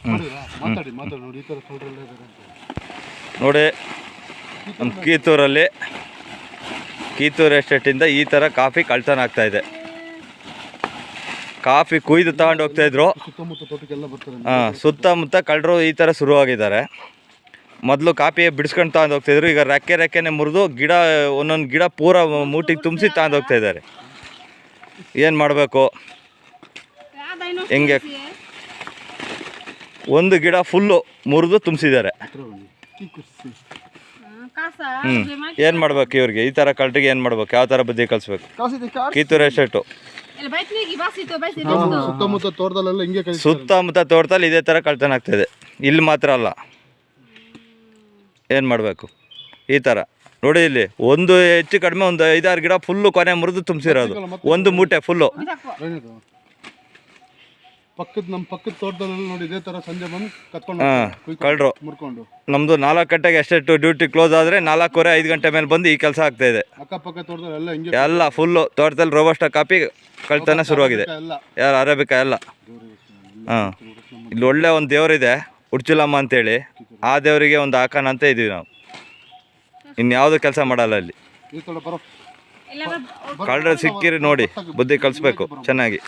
ಮಾತಾಡಿ ನೋಡಿ ಈ ಥರ ಕಳ್ಳರೆಲ್ಲ ಇದ್ದಾರೆ ಅಂತ ನೋಡಿ ನಮ್ಮ ಕೀತೂರು ಎಸ್ಟೇಟಿಂದ ಈ ಥರ ಕಾಫಿ ಕಳ್ತನ ಆಗ್ತಾಯಿದೆ. ಕಾಫಿ ಕುಯ್ದು ತಗೊಂಡು ಹೋಗ್ತಾಯಿದ್ರು. ಸುತ್ತಮುತ್ತ ತೋಟಕ್ಕೆಲ್ಲ ಬರ್ತಾರೆ. ಸುತ್ತಮುತ್ತ ಕಳ್ಳರು ಈ ಥರ ಶುರುವಾಗಿದ್ದಾರೆ. ಮೊದಲು ಕಾಫಿ ಬಿಡಿಸ್ಕೊಂಡು ತಗೊಂಡು ಹೋಗ್ತಾಯಿದ್ರು. ಈಗ ರೆಕ್ಕೆನೆ ಮುರಿದು ಗಿಡ ಒಂದೊಂದು ಗಿಡ ಪೂರ ಮೂಟಿಗೆ ತುಂಬಿಸಿ ತಗೊಂಡು ಹೋಗ್ತಾಯಿದ್ದಾರೆ. ಏನು ಮಾಡಬೇಕು? ಹೆಂಗೆ ಒಂದು ಗಿಡ ಫುಲ್ಲು ಮುರಿದು ತುಂಬಿಸಿದ್ದಾರೆ. ಏನು ಮಾಡ್ಬೇಕು ಇವ್ರಿಗೆ? ಈ ಥರ ಕಳ್ಳರಿಗೆ ಏನು ಮಾಡ್ಬೇಕು? ಯಾವ ಥರ ಬುದ್ಧಿ ಕಲಿಸ್ಬೇಕು? ಕೀತೂರು ಎಸ್ಟೇಟು ಸುತ್ತಮುತ್ತ ತೋಟದಲ್ಲಿ ಇದೇ ಥರ ಕಳ್ತನ ಆಗ್ತಾಯಿದೆ. ಇಲ್ಲಿ ಮಾತ್ರ ಅಲ್ಲ, ಏನು ಮಾಡಬೇಕು? ಈ ಥರ ನೋಡಿ, ಇಲ್ಲಿ ಒಂದು ಹೆಚ್ಚು ಕಡಿಮೆ ಒಂದು 5-6 ಗಿಡ ಫುಲ್ಲು ಕೊನೆ ಮುರಿದು ತುಂಬಿಸಿರೋದು, ಒಂದು ಮೂಟೆ ಫುಲ್ಲು. ನಮ್ಮ ಪಕ್ಕದ ತೋಟದಲ್ಲಿ ನೋಡಿ ಇದೇ ಥರ ಸಂಜೆ ಬಂದು ಕತ್ಕೊಂಡು ಕಳ್ಳರು ಮುರ್ಕೊಂಡು. ನಮ್ಮದು 4 ಗಂಟೆಗೆ ಎಸ್ಟೇಟು ಡ್ಯೂಟಿ ಕ್ಲೋಸ್ ಆದರೆ 4:15-5 ಗಂಟೆ ಮೇಲೆ ಬಂದು ಈ ಕೆಲಸ ಆಗ್ತಾಯಿದೆ. ಅಕ್ಕಪಕ್ಕ ತೋಟದಲ್ಲಿ ಎಲ್ಲ ಫುಲ್ಲು ತೋಟದಲ್ಲಿ ರೋಬಸ್ಟ ಕಾಫಿ ಕಳ್ತನ ಶುರುವಾಗಿದೆ. ಯಾರು ಅರೇಬಿಕಾ ಎಲ್ಲ. ಇಲ್ಲಿ ಒಳ್ಳೆ ಒಂದು ದೇವರಿದೆ ಉಡ್ಚಿಲಮ್ಮ ಅಂತೇಳಿ, ಆ ದೇವರಿಗೆ ಒಂದು ಹಾಕೋಣ ಅಂತ ಇದೀವಿ ನಾವು. ಇನ್ಯಾವುದು ಕೆಲಸ ಮಾಡಲ್ಲ ಇಲ್ಲಿ. ಕಳ್ಳರು ಸಿಕ್ಕಿರಿ ನೋಡಿ, ಬುದ್ಧಿ ಕಲಿಸ್ಬೇಕು ಚೆನ್ನಾಗಿ.